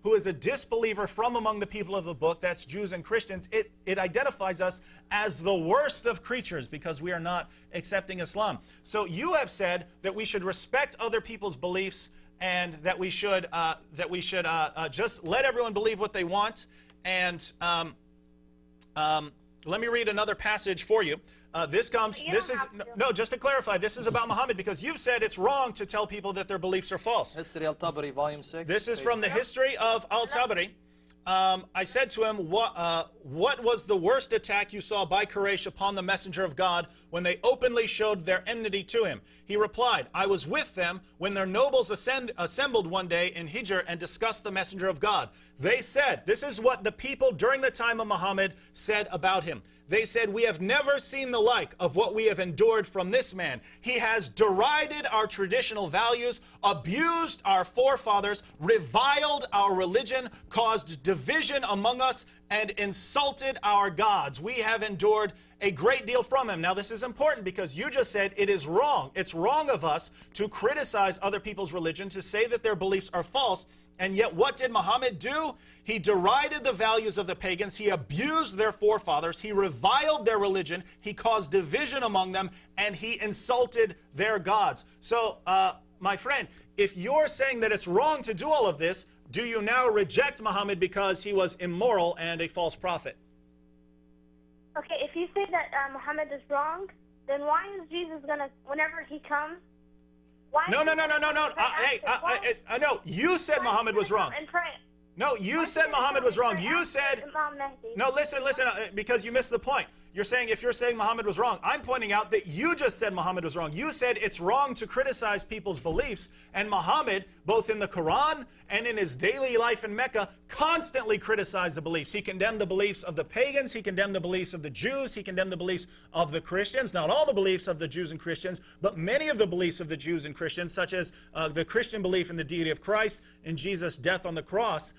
who is a disbeliever from among the people of the book, that's Jews and Christians, it identifies us as the worst of creatures because we are not accepting Islam. So you have said that we should respect other people's beliefs and that we should just let everyone believe what they want. And let me read another passage for you. Just to clarify, this is about Muhammad because you've said it's wrong to tell people that their beliefs are false. History al-Tabari, volume 6. This is from the History of al-Tabari. I said to him, what was the worst attack you saw by Quraysh upon the messenger of God when they openly showed their enmity to him? He replied, I was with them when their nobles assembled one day in Hijr and discussed the messenger of God. They said, this is what the people during the time of Muhammad said about him. They said, we have never seen the like of what we have endured from this man. He has derided our traditional values, abused our forefathers, reviled our religion, caused division among us, and insulted our gods. We have endured a great deal from him. Now, this is important because you just said it is wrong. It's wrong of us to criticize other people's religion, to say that their beliefs are false. And yet, what did Muhammad do? He derided the values of the pagans. He abused their forefathers. He reviled their religion. He caused division among them. And he insulted their gods. So, my friend, if you're saying that it's wrong to do all of this, do you now reject Muhammad because he was immoral and a false prophet? Okay, if you say that Muhammad is wrong, then why is Jesus going to, whenever he comes, No. No, you said Muhammad was wrong. No, you said Muhammad was wrong. You said, no, listen, because you missed the point. You're saying, if you're saying Muhammad was wrong, I'm pointing out that you just said Muhammad was wrong. You said it's wrong to criticize people's beliefs, and Muhammad, both in the Quran and in his daily life in Mecca, constantly criticized the beliefs. He condemned the beliefs of the pagans, he condemned the beliefs of the Jews, he condemned the beliefs of the Christians, not all the beliefs of the Jews and Christians, but many of the beliefs of the Jews and Christians, such as the Christian belief in the deity of Christ and Jesus' death on the cross.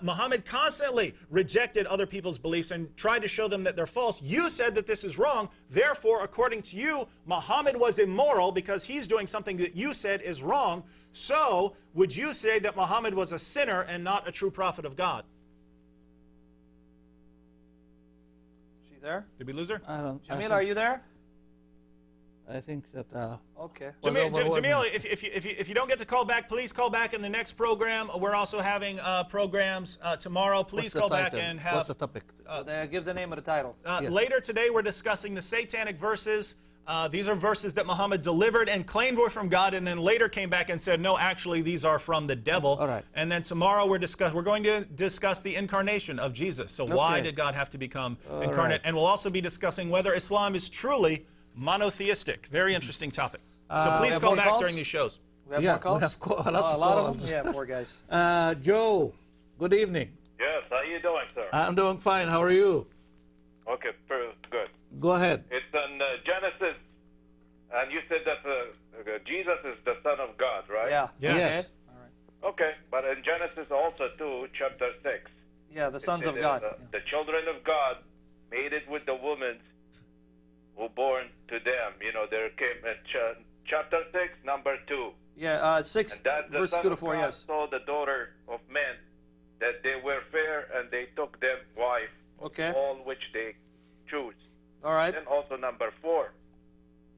Muhammad constantly rejected other people's beliefs and tried to show them that they're false. You said that this is wrong. Therefore, according to you, Muhammad was immoral because he's doing something that you said is wrong. So, would you say that Muhammad was a sinner and not a true prophet of God? Is she there? Did we lose her? Jamil, are you there? I think that... okay. Jamil, if you don't get to call back, please call back in the next program. We're also having programs tomorrow. Please call back and have... What's the topic? Give the name of the title. Later today, we're discussing the satanic verses. These are verses that Muhammad delivered and claimed were from God, and then later came back and said, no, actually, these are from the devil. All right. And then tomorrow, we're going to discuss the incarnation of Jesus. So why did God have to become incarnate? Right. And we'll also be discussing whether Islam is truly monotheistic. Very interesting topic. So please call back during these shows. We have more calls? We have a lot of them? Yeah, poor guys. Joe, good evening. Yes, how you doing, sir? I'm doing fine. How are you? Okay, good. Go ahead. It's in Genesis, and you said that Jesus is the Son of God, right? Yeah. Yes. Okay. All right. Okay, but in Genesis also too, chapter 6. Yeah, the sons of God. The children of God made it with the women who born to them. You know, there came in chapter 6, number 2. Yeah, 6, verse 2 to 4, yes. Saw the daughter of men, that they were fair, and they took them wife, okay, all which they choose. All right. Then also number 4,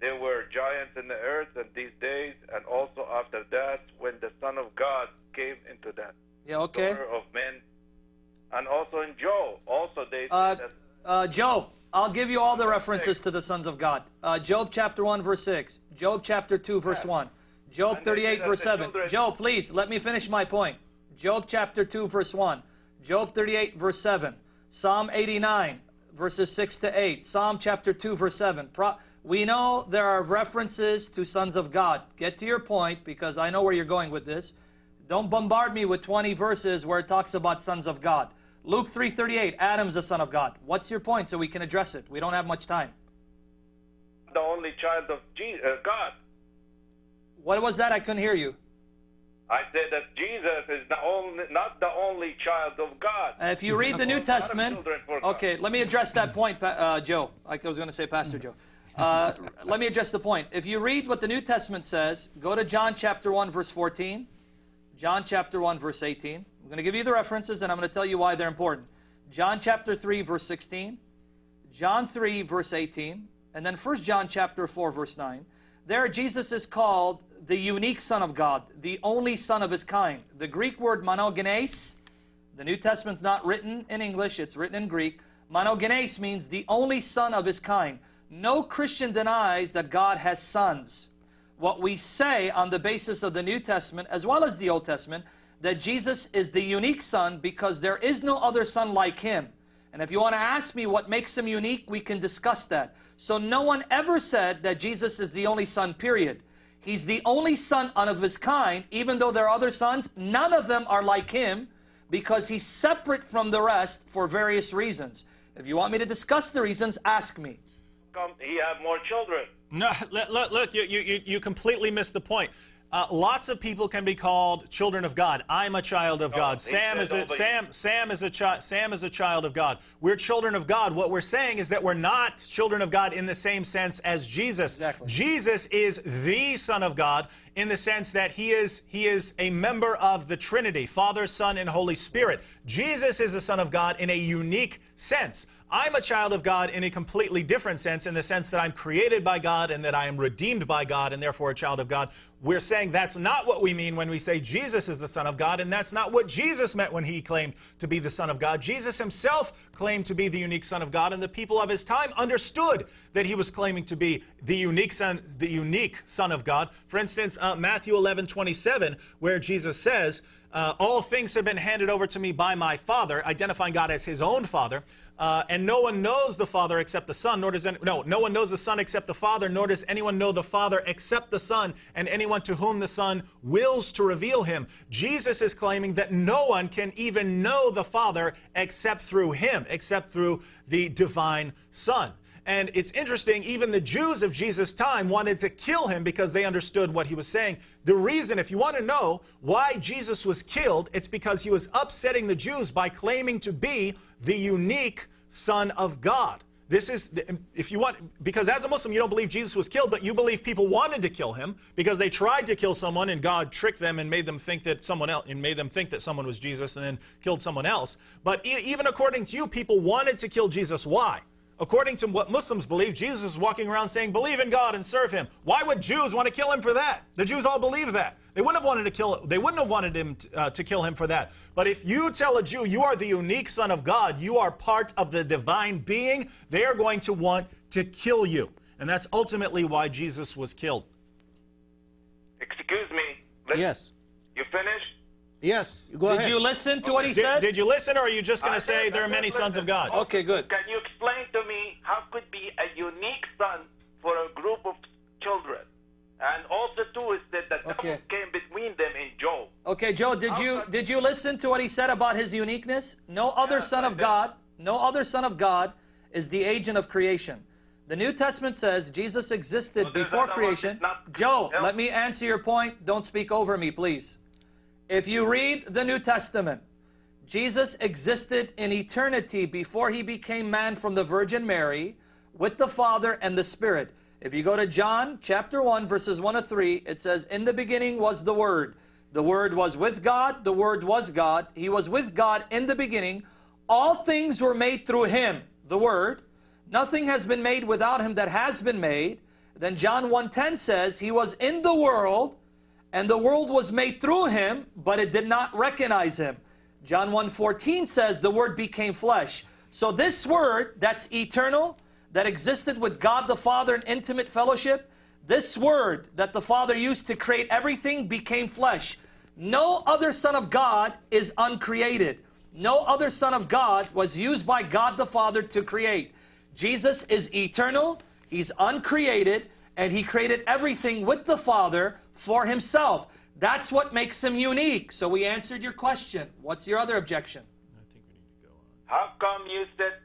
there were giants in the earth in these days, and also after that, when the Son of God came into that. Yeah, okay. Daughter of men. And also in Job, also they said that... Job, I'll give you all the references to the sons of God. Job chapter 1, verse 6. Job chapter 2, verse 1. Job 38, verse 7. Job, please, let me finish my point. Job chapter 2, verse 1. Job 38, verse 7. Psalm 89, verses 6 to 8. Psalm chapter 2, verse 7. We know there are references to sons of God. Get to your point, because I know where you're going with this. Don't bombard me with 20 verses where it talks about sons of God. Luke 3:38, Adam's the son of God. What's your point so we can address it? We don't have much time. The only child of God. What was that? I couldn't hear you. I said that Jesus is not the only child of God. If you read the New Testament... Okay, let me address that point, Joe. Like I was going to say, Pastor Joe. Let me address the point. If you read what the New Testament says, go to John chapter 1, verse 14. John chapter 1, verse 18. going to give you the references, and I'm going to tell you why they're important. John chapter 3, verse 16. John 3, verse 18. And then 1 John chapter 4, verse 9. There, Jesus is called the unique Son of God, the only Son of His kind. The Greek word monogenes, the New Testament's not written in English, it's written in Greek. Monogenes means the only Son of His kind. No Christian denies that God has sons. What we say on the basis of the New Testament, as well as the Old Testament, that Jesus is the unique Son because there is no other Son like Him. And if you want to ask me what makes Him unique, we can discuss that. So no one ever said that Jesus is the only Son, period. He's the only Son of His kind, even though there are other sons. None of them are like Him because He's separate from the rest for various reasons. If you want me to discuss the reasons, ask me. Come, he have more children. No, look, you completely missed the point. Lots of people can be called children of God. I'm a child of God. Sam is a child of God. We're children of God. What we're saying is that we're not children of God in the same sense as Jesus. Exactly. Jesus is the Son of God in the sense that he is a member of the Trinity, Father, Son, and Holy Spirit. Jesus is the Son of God in a unique sense. I'm a child of God in a completely different sense, in the sense that I'm created by God and that I am redeemed by God and therefore a child of God. We're saying that's not what we mean when we say Jesus is the Son of God, and that's not what Jesus meant when He claimed to be the Son of God. Jesus Himself claimed to be the unique Son of God, and the people of His time understood that He was claiming to be the unique Son of God. For instance, Matthew 11:27, where Jesus says, all things have been handed over to me by my Father, identifying God as His own Father. And no one knows the Father except the Son, no one knows the Son except the Father, nor does anyone know the Father except the Son, and anyone to whom the Son wills to reveal Him. Jesus is claiming that no one can even know the Father except through Him, except through the divine Son. And it's interesting, even the Jews of Jesus' time wanted to kill Him because they understood what He was saying. The reason, if you want to know why Jesus was killed, it's because He was upsetting the Jews by claiming to be the unique Son of God. This is, if you want, because as a Muslim, you don't believe Jesus was killed, but you believe people wanted to kill Him because they tried to kill someone and God tricked them and made them think that someone was Jesus and then killed someone else. But even according to you, people wanted to kill Jesus. Why? According to what Muslims believe, Jesus is walking around saying, believe in God and serve Him. Why would Jews want to kill Him for that? The Jews all believe that. They wouldn't have wanted Him to kill Him for that. But if you tell a Jew you are the unique Son of God, you are part of the divine being, they are going to want to kill you. And that's ultimately why Jesus was killed. Excuse me. Yes. You finished? Yes, go ahead. Did you listen to what he said? Did you listen, or are you just going to say there are many sons of God? Okay, good. Can you explain to me how could be a unique son for a group of children? And also, too, is that the devil came between them in Job. Okay, Joe, did you listen to what he said about his uniqueness? No other son of God is the agent of creation. The New Testament says Jesus existed before creation. Joe, let me answer your point. Don't speak over me, please. If you read the New Testament, Jesus existed in eternity before He became man from the Virgin Mary with the Father and the Spirit. If you go to John chapter 1, verses 1 to 3, it says, in the beginning was the Word. The Word was with God. The Word was God. He was with God in the beginning. All things were made through Him, the Word. Nothing has been made without Him that has been made. Then John 1:10 says, He was in the world, and the world was made through Him, but it did not recognize Him. John 1:14 says the Word became flesh. So this Word that's eternal, that existed with God the Father in intimate fellowship, this Word that the Father used to create everything became flesh. No other Son of God is uncreated. No other Son of God was used by God the Father to create. Jesus is eternal, He's uncreated, and He created everything with the Father for Himself. That's what makes Him unique. So we answered your question. What's your other objection? How come you said